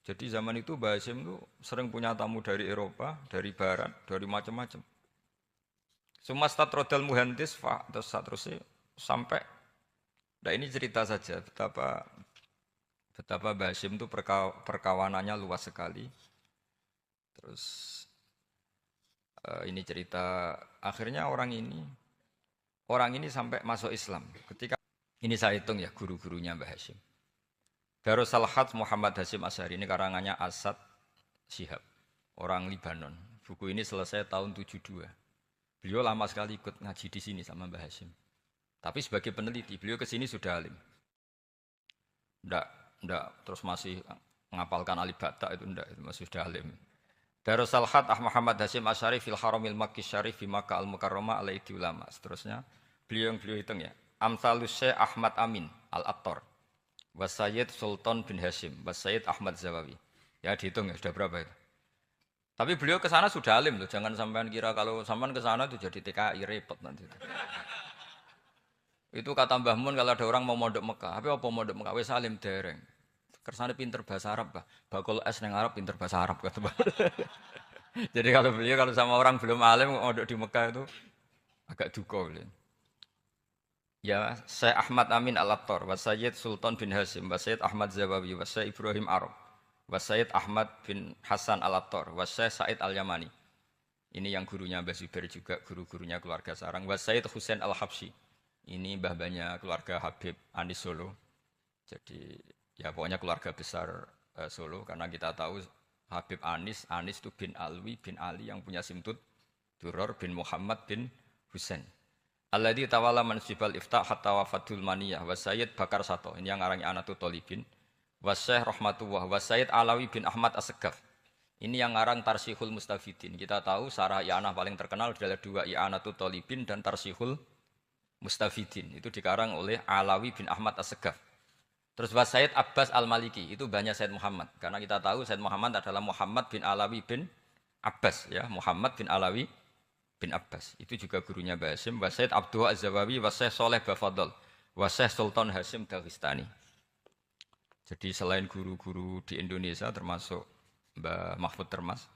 Jadi zaman itu Mbah Hasyim itu sering punya tamu dari Eropa, dari Barat, dari macam-macam. Semua statrodal muhandis, terus seterusnya sampai. Nah ini cerita saja betapa Mbah Hasyim itu perkawanannya luas sekali. Terus ini cerita akhirnya orang ini sampai masuk Islam. Ketika ini saya hitung ya guru-gurunya Mbah Hasyim. Darus Salhat Muhammad Hasyim Asy'ari ini karangannya Asad Syihab, orang Libanon. Buku ini selesai tahun 72. Beliau lama sekali ikut ngaji di sini sama Mbah Hasyim. Tapi sebagai peneliti, beliau ke sini sudah alim. Ndak terus masih ngapalkan alif bata itu ndak, itu masih sudah alim. Darus Salhat Muhammad Hasyim Asy'ari fil Haramil Makki Syarif fi Makkah Al-Mukarramah alaihi ulama. Seterusnya, beliau hitung ya. Amsalus Syekh Ahmad Amin Al-Attar. Wasayyid Sultan bin Hasyim, Wasayyid Ahmad Zawawi. Ya dihitung ya, sudah berapa itu? Tapi beliau ke sana sudah alim loh, jangan sampean kira kalau sampean ke sana itu jadi TKI repot nanti. Itu kata Mbah Mun kalau ada orang mau mondok Mekah, apa mondok Mekah wis alim dereng. Kersane pinter bahasa Arab, Bah. Bakul es nang Arab pinter bahasa Arab kata Mbah. Jadi kalau beliau kalau sama orang belum alim mondok di Mekah itu agak duka beliau. Ya, Syekh Ahmad Amin Al-Attar, Wasayyid Sultan bin Hasyim, Wasayyid Ahmad Zawawi, Wasayyid Ibrahim Arab, Wasayyid Ahmad bin Hasan Al-Attar, Wasayyid Said Al-Yamani. Ini yang gurunya Mbah Zubair juga, guru-gurunya keluarga Sarang. Wasayyid Husain Al-Habsyi. Ini mbah-mbahnya keluarga Habib Anis Solo. Jadi ya pokoknya keluarga besar Solo karena kita tahu Habib Anis itu bin Alwi bin Ali yang punya simtud Duror bin Muhammad bin Husain. Alladzi tawalla mansibal iftah hatta wafatul maniyah wa Sayyid Bakar Sato. Ini yang ngarang Anatu Tolibin. Wa Syekh Rahmatullah wa Sayyid Alawi bin Ahmad As-Segaf. Ini yang ngarang Tarsihul Mustafidin. Kita tahu sarah i'anah paling terkenal adalah dua I'anatu Tolibin dan Tarsihul Mustafidin. Itu dikarang oleh Alawi bin Ahmad As-Segaf. Terus wa Sayyid Abbas Al-Maliki. Itu banyak Sayyid Muhammad. Karena kita tahu Sayyid Muhammad adalah Muhammad bin Alawi bin Abbas. Ya, Muhammad bin Alawi bin Abbas. Itu juga gurunya Mbah Hasyim, wa Sayyid Abdul Az-Zawawi, wa Syekh Saleh Bafadl, wa Syekh Sultan Hasyim Daghestani. Jadi selain guru-guru di Indonesia termasuk Mbah Mahfud Termas,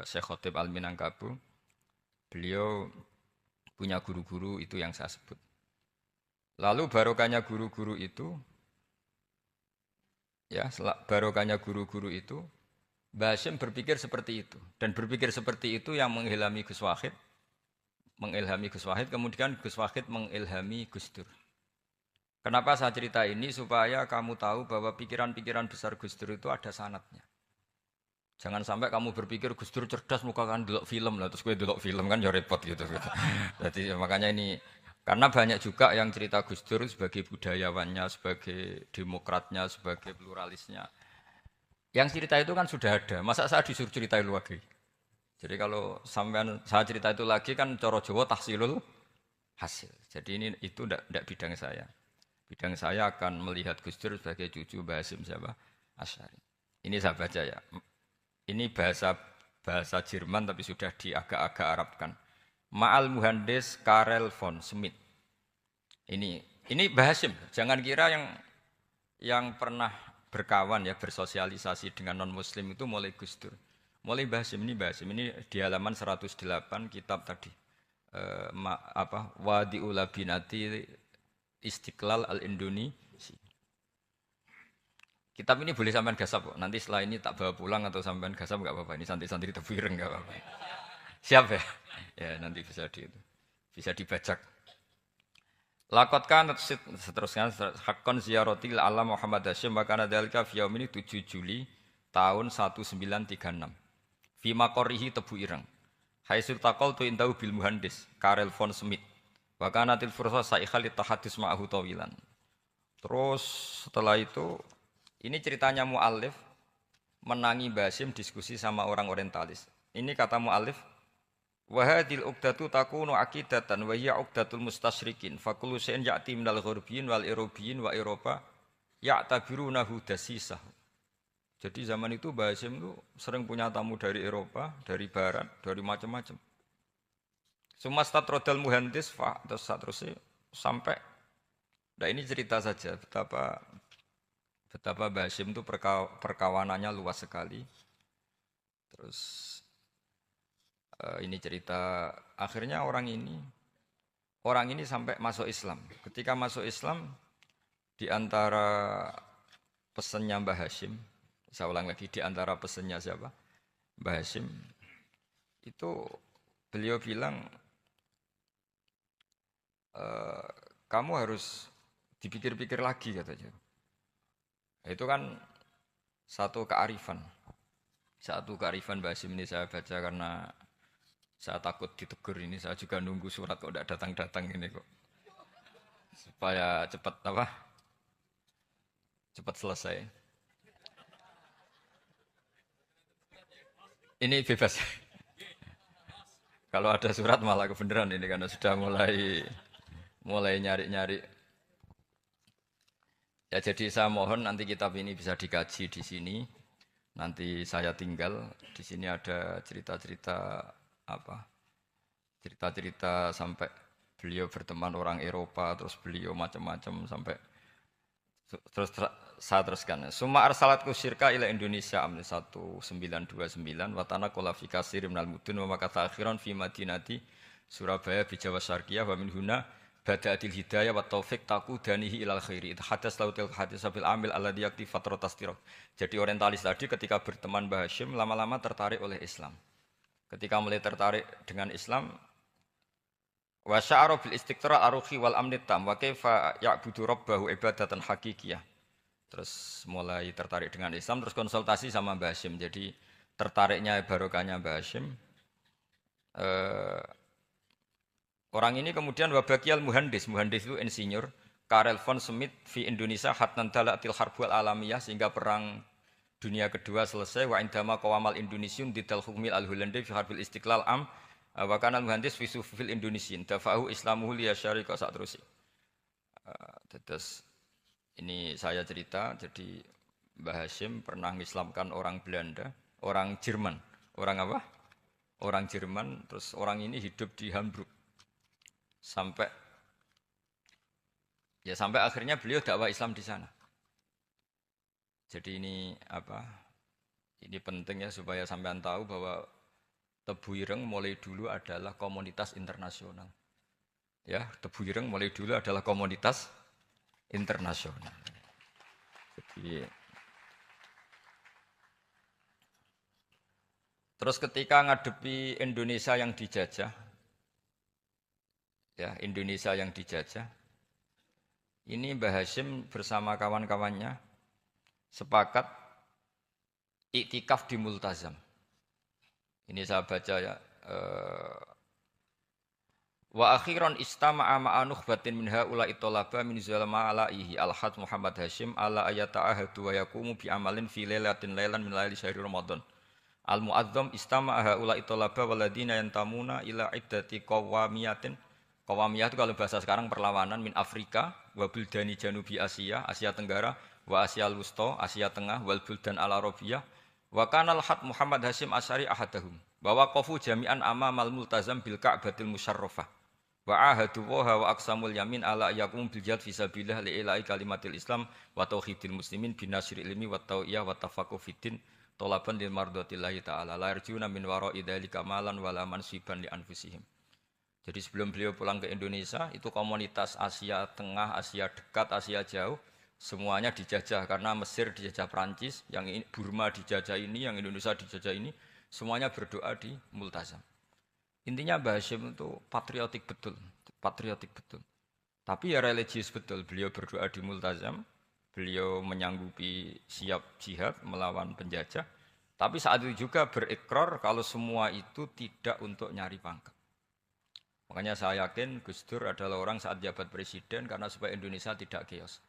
Syekh Khotib Al-Minangkabau, beliau punya guru-guru itu yang saya sebut. Lalu barokahnya guru-guru itu ya, barokahnya guru-guru itu Mbah Hasyim berpikir seperti itu. Dan berpikir seperti itu yang mengilhami Gus Wahid. Kemudian Gus Wahid mengilhami Gus Dur. Kenapa saya cerita ini? Supaya kamu tahu bahwa pikiran-pikiran besar Gus Dur itu ada sanatnya. Jangan sampai kamu berpikir Gus Dur cerdas muka kan delok film lah. Terus gue delok film kan ya repot gitu. Jadi makanya ini, karena banyak juga yang cerita Gus Dur sebagai budayawannya, sebagai demokratnya, sebagai pluralisnya. Yang cerita itu kan sudah ada, masa saya disuruh cerita itu lagi? Jadi kalau sampean saya cerita itu lagi kan coro Jawa tahsilul hasil. Jadi ini itu tidak bidang saya. Bidang saya akan melihat Gus Dur sebagai cucu Mbah Hasyim siapa? Asy'ari. Ini saya baca ya. Ini bahasa Jerman tapi sudah diagak-agak Arabkan. Ma'al Muhandis Karel von Schmidt. Ini Mbah Hasyim. Jangan kira yang pernah berkawan ya, bersosialisasi dengan non muslim itu mulai Gus Dur. Mulai Mbah Hasyim ini di halaman 108 kitab tadi. Wadi'ul Labinati Istiqlal Al-Indonesia. Kitab ini boleh sampean gasap kok. Nanti setelah ini tak bawa pulang atau sampean gasap enggak apa-apa. Ini santri-santri tebireng enggak apa-apa. Siap ya? Ya nanti bisa dibajak. Lakot kan seterusnya hakon ziaratil alam Muhammad Hasyim makana dalika fi yaum ini 7 Juli tahun 1936. Fi maqarihi Tebu Ireng. Haitsu taqaltu indahu bil muhandis Karel von Schmidt. Wa kanatil fursa saikhal tahadus ma'ahu tawilan. Terus setelah itu ini ceritanya muallif menangi Mbah Hasyim diskusi sama orang orientalis. Ini kata muallif wa hadhil uqdatu takunu aqidatan wa hiya uqdatul mustasyrikin fa kullu shay'in ya'ti minal ghurbiyin wal irobiyyin wa Eropa ya'tabirunahu dasisah. Jadi zaman itu Mbah Hasyim itu sering punya tamu dari Eropa, dari Barat, dari macam-macam. Semua statrodal muhandis terus sampai. Nah ini cerita saja betapa Betapa Mbah Hashim itu perkawanannya luas sekali. Terus ini cerita akhirnya orang ini sampai masuk Islam. Ketika masuk Islam di antara pesannya Mbah Hashim, saya ulang lagi di antara pesannya siapa? Mbah Hashim itu beliau bilang kamu harus dipikir-pikir lagi katanya. Itu kan satu kearifan. Satu kearifan Mbah Hashim ini saya baca karena saya takut ditegur ini, saya juga nunggu surat kok tidak datang-datang ini kok. Supaya cepat apa? Cepat selesai. Ini bebas. Kalau ada surat malah kebenaran ini karena sudah mulai nyari-nyari. Ya jadi saya mohon nanti kitab ini bisa dikaji di sini. Nanti saya tinggal di sini ada cerita-cerita apa? Cerita-cerita sampai beliau berteman orang Eropa, terus beliau macam-macam sampai terus saya teruskan. Summa arsalatku syirka ila Indonesia amni 1929 watana kola fi kasir minal mudun wa makata akhiran fi madinati Surabaya bi Jawa Syarqiyah wa min huna bada'atil hidayah wa taufik taqudanihi ilal khairi. Hadas lautil hadis bil amil alladhi yakti fatratas tiraq. Jadi orientalis tadi ketika berteman Mbah Hashim lama-lama tertarik oleh Islam. Ketika mulai tertarik dengan Islam wa sya'ara bil istiqra aruhi wal amni tam wa kaifa ya'budu rabbahu ibadatan hakikiyah. Terus mulai tertarik dengan Islam terus konsultasi sama Mbah Hashim. Jadi tertariknya barokahnya Mbah Hashim orang ini kemudian wabakiyal muhandis itu insinyur Karel von Schmidt fi Indonesia hatnan dalatil harbul alamiyah sehingga perang dunia kedua selesai wa indama qawamal Indonesiun didal hukmil al-Hulandi fi harbil istiqlal am wa kana muhandis fi sufil Indonesian dafa'u islamuhu li syarika sak terusi. Terus ini saya cerita jadi Mbah Hashim pernah mengislamkan orang Belanda, orang Jerman. Orang apa? Orang Jerman terus orang ini hidup di Hamburg. Sampai akhirnya beliau dakwah Islam di sana. Jadi ini apa? Ini penting ya supaya sampean tahu bahwa Tebu Ireng mulai dulu adalah komunitas internasional. Ya, Tebu Ireng mulai dulu adalah komunitas internasional. Jadi, terus ketika ngadepi Indonesia yang dijajah, ya Indonesia yang dijajah, ini Mbah Hashim bersama kawan-kawannya sepakat iktikaf di Multazam. Ini saya baca ya. Wa akhiran istama'a ma'a nukhbatin min haula'i thalaba min zalama alaihi al-had Muhammad Hashim ala ayata ahadu wa yaqumu bi amalin fi lailatin lailan min laili syahri Ramadan. Al-mu'azzam istama'a haula'i thalaba waladina yantamuna ila iddati qawamiyatin. Qawamiyah itu kalau bahasa sekarang perlawanan min Afrika wa buldani janubi Asia, Asia Tenggara wa Asia Wusta, Asia Tengah wal buldan al-Arabiyah wa kana al-had Muhammad Hashim Asy'ari ahadahum. Bahwa qafu jami'an amamal multazam bil Ka'batil musyarrafah. Wa ahadu wa aqsamul yamin ala yakum bil jihad fisabilillah li ilahi kalimatil Islam wa tauhidil muslimin binasri ilmi wa tau'iyah wa tafaqquh fiddin talaban lil mardatillahi ta'ala la yarjuna min wara'i dzalika malan wala mansiban li anfusihim. Jadi sebelum beliau pulang ke Indonesia itu komunitas Asia Tengah, Asia Dekat, Asia Jauh semuanya dijajah karena Mesir dijajah Prancis, yang Burma dijajah ini, yang Indonesia dijajah ini, semuanya berdoa di Multazam. Intinya Mbah Hashim itu patriotik betul. Tapi ya religius betul. Beliau berdoa di Multazam, beliau menyanggupi siap jihad melawan penjajah. Tapi saat itu juga berikrar kalau semua itu tidak untuk nyari pangkat. Makanya saya yakin Gus Dur adalah orang saat jabat presiden karena supaya Indonesia tidak chaos.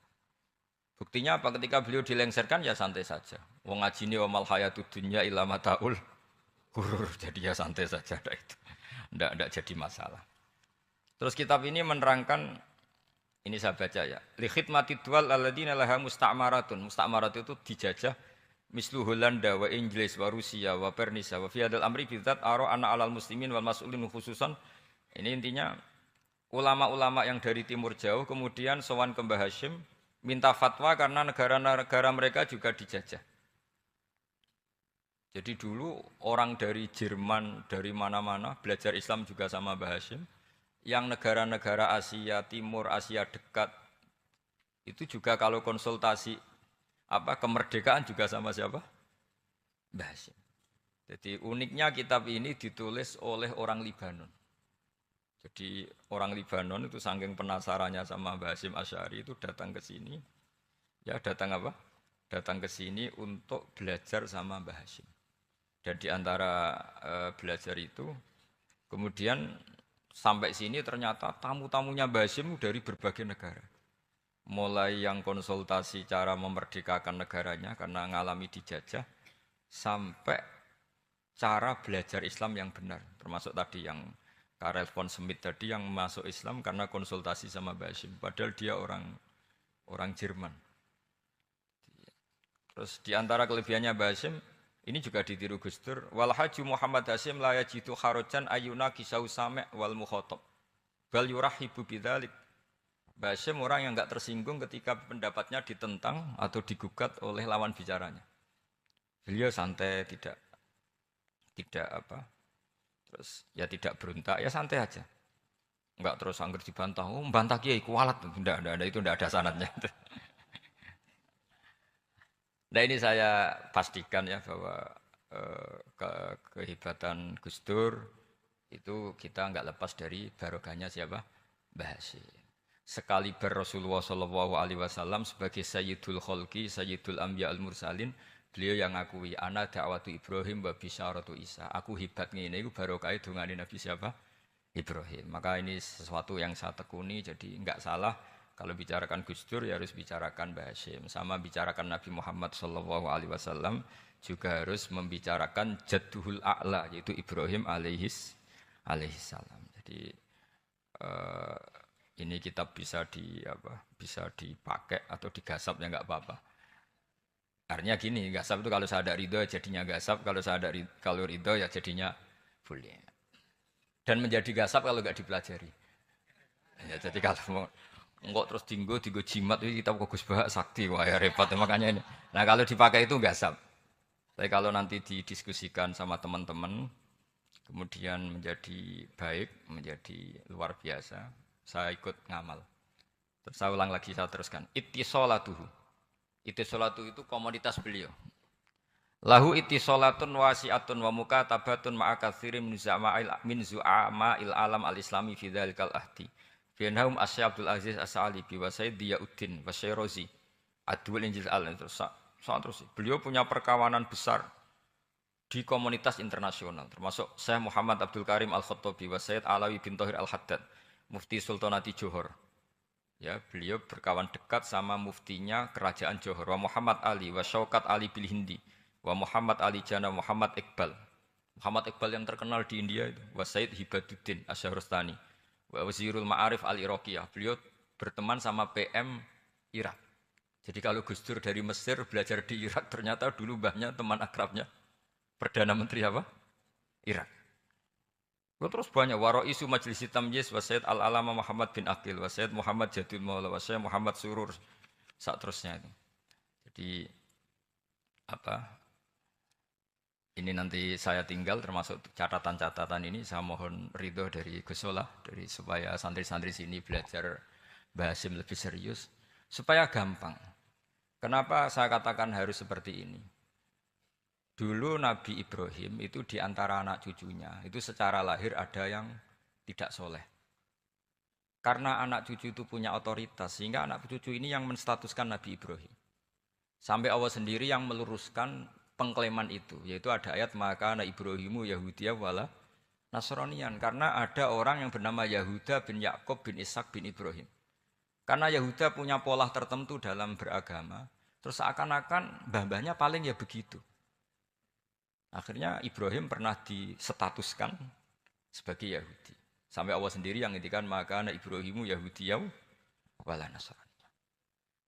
Buktinya apa? Ketika beliau dilengsarkan ya santai saja. Wong ngajine wa mal hayatud dunya illa mataul ghurur. Jadi ya santai saja itu. Tidak jadi masalah. Terus kitab ini menerangkan, ini saya baca ya. Li khidmati dual alladzina laha musta'maratun. Musta'marat itu dijajah mislu Holanda wa Inggris wa Rusia wa Pernisia wa fi hadzal amri bidzat ara ana alal muslimin wal mas'ulin khususan. Ini intinya ulama-ulama yang dari timur jauh kemudian sowan ke Mbah Hashim minta fatwa karena negara-negara mereka juga dijajah. Jadi dulu orang dari Jerman, dari mana-mana belajar Islam juga sama Mbah Hashim. Yang negara-negara Asia Timur, Asia dekat itu juga kalau konsultasi kemerdekaan juga sama siapa? Mbah Hashim. Jadi uniknya kitab ini ditulis oleh orang Libanon. Jadi orang Libanon itu saking penasarannya sama Mbah Hashim Asy'ari itu datang ke sini. Ya datang apa? Datang ke sini untuk belajar sama Mbah Hashim. Dan di antara belajar itu, kemudian sampai sini ternyata tamu-tamunya Mbah Hashim dari berbagai negara. Mulai yang konsultasi cara memerdekakan negaranya karena mengalami dijajah, sampai cara belajar Islam yang benar. Termasuk tadi yang Karel von Schmidt tadi yang masuk Islam karena konsultasi sama Mbah Hashim. Padahal dia orang Jerman. Terus di antara kelebihannya Mbah Hashim, ini juga ditiru Gus Dur. Wal haju Muhammad Hashim la yajidu kharajan ayuna kisau sami' wal mukhatab. Bal yurahibu bidzalik. Mbah Hashim orang yang enggak tersinggung ketika pendapatnya ditentang atau digugat oleh lawan bicaranya. Beliau santai, tidak terus ya tidak berontak, ya santai aja. Enggak terus angger dibantah, membantah kiai kualat, itu enggak ada sanadnya. Nah ini saya pastikan ya bahwa kehebatan Gus Dur itu kita enggak lepas dari barokahnya siapa? Mbah Hashim. Sekali Rasulullah Shallallahu Alaihi Wasallam sebagai Sayyidul Khalqi, Sayyidul Anbiya al Mursalin, beliau yang ngakui ana da'watu Ibrahim wa bisyaratu Isa. Aku hebat ngene iku barokah dongane Nabi siapa? Ibrahim. Maka ini sesuatu yang saya tekuni, jadi enggak salah kalau bicarakan Gus Dur ya harus bicarakan Mbah Hashim. Sama bicarakan Nabi Muhammad Shallallahu Alaihi Wasallam juga harus membicarakan Jadduhul A'la yaitu Ibrahim alaihissalam. Jadi ini kitab bisa dipakai atau digasap ya enggak apa-apa. Artinya gini, gasap itu kalau saya ada ridho jadinya gasap, kalau ridho ya jadinya boleh. Dan menjadi gasap kalau enggak dipelajari. Ya, jadi kalau mau enggak terus tinggo jimat itu kita Gus Bah sakti, wah ya repot makanya ini. Nah kalau dipakai itu gasap. Tapi kalau nanti didiskusikan sama teman-teman, kemudian menjadi baik, menjadi luar biasa, saya ikut ngamal. Terus saya ulang lagi, saya teruskan. Ittisolatuhu. Ittisolatu itu komoditas beliau. Lahu ittisolatun wasi'atun wa mukatabatun ma'akatsirim min zu'ama'il alam al-islami fi dzalikal ahdi. Fianhum Asy Abdul Aziz As-Sa'alibi wa Sayyid Diyauddin wa Syairozi Adwul Injil al terus. Beliau punya perkawanan besar di komunitas internasional termasuk Syekh Muhammad Abdul Karim Al-Khattabi wa Sayyid Alawi bin Thahir Al-Haddad Mufti Sultanati Johor. Ya, beliau berkawan dekat sama muftinya kerajaan Johor wa Muhammad Ali wa Syaukat Ali bil Hindi wa Muhammad Ali Jana Muhammad Iqbal. Muhammad Iqbal yang terkenal di India itu wa Sayyid Hibaduddin Asy-Syahrastani. Wazirul Ma'arif Al-Iraqiyah. Beliau berteman sama PM Irak. Jadi kalau Gus Dur dari Mesir belajar di Irak, ternyata dulu mbahnya teman akrabnya Perdana Menteri apa? Irak. Terus banyak Waro'isu Majlisi Tamyiz wa Sayyid Al-Alama Muhammad bin Aqil wa Sayyid Muhammad Jadul Maula wa Sayyid Muhammad Surur saat terusnya itu. Jadi ini nanti saya tinggal termasuk catatan-catatan ini saya mohon ridho dari Gus Solah dari supaya santri-santri sini belajar Mbah Hashim lebih serius supaya gampang. Kenapa saya katakan harus seperti ini? Dulu Nabi Ibrahim itu di antara anak cucunya itu secara lahir ada yang tidak soleh. Karena anak cucu itu punya otoritas sehingga anak cucu ini yang menstatuskan Nabi Ibrahim. Sampai Allah sendiri yang meluruskan pengklaiman itu, yaitu ada ayat maka anak Ibrahimu Yahudiyah wala Nasranian, karena ada orang yang bernama Yahuda bin Yakub bin Ishak bin Ibrahim. Karena Yahuda punya pola tertentu dalam beragama, terus seakan-akan mbah-mbahnya paling ya begitu. Akhirnya Ibrahim pernah disetatuskan sebagai Yahudi. Sampai Allah sendiri yang ngintikan maka anak Ibrahimu Yahudiyah wala Nasranian.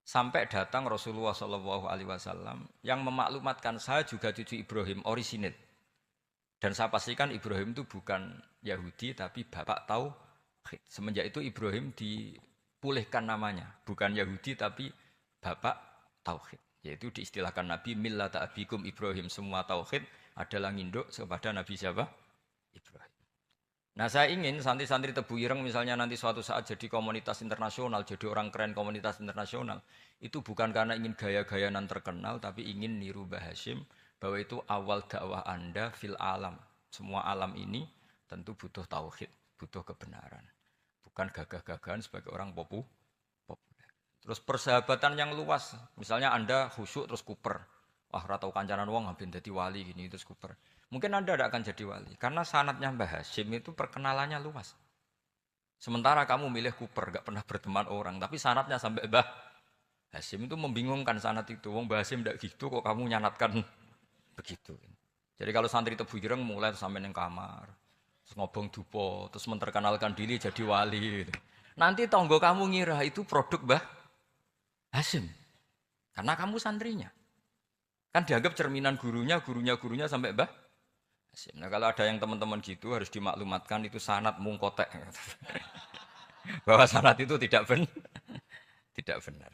Sampai datang Rasulullah SAW yang memaklumatkan saya juga cucu Ibrahim orisinil. Dan saya pastikan Ibrahim itu bukan Yahudi tapi bapak tauhid. Semenjak itu Ibrahim dipulihkan namanya. Bukan Yahudi tapi bapak tauhid. Yaitu diistilahkan Nabi millata abikum Ibrahim, semua tauhid adalah nginduk kepada Nabi siapa? Ibrahim. Nah saya ingin santri-santri Tebu Ireng misalnya nanti suatu saat jadi komunitas internasional, jadi orang keren komunitas internasional, itu bukan karena ingin gaya-gayanan terkenal, tapi ingin niru Mbah Hashim, bahwa itu awal dakwah Anda fil alam. Semua alam ini tentu butuh tauhid, butuh kebenaran. Bukan gagah-gagahan sebagai orang populer. Terus persahabatan yang luas, misalnya Anda khusyuk terus kuper. Wah, ratau kancanan wong ngabin jadi wali gini terus kuper. Mungkin Anda tidak akan jadi wali karena sanatnya Mbah Hashim itu perkenalannya luas. Sementara kamu milih kuper, gak pernah berteman orang, tapi sanatnya sampai Mbah Hashim itu membingungkan sanat itu. Wong Mbah Hashim tidak gitu kok kamu nyanatkan begitu. Jadi kalau santri Tebu Ireng mulai sampai neng kamar, terus ngobong dupo, terus menterkenalkan diri jadi wali. Gitu. Nanti tonggo kamu ngira itu produk Mbah Hashim. Karena kamu santrinya. Kan dianggap cerminan gurunya sampai Mbah Hashim. Nah kalau ada yang teman-teman gitu harus dimaklumatkan itu sanad mungkotek. Bahwa sanad itu tidak benar.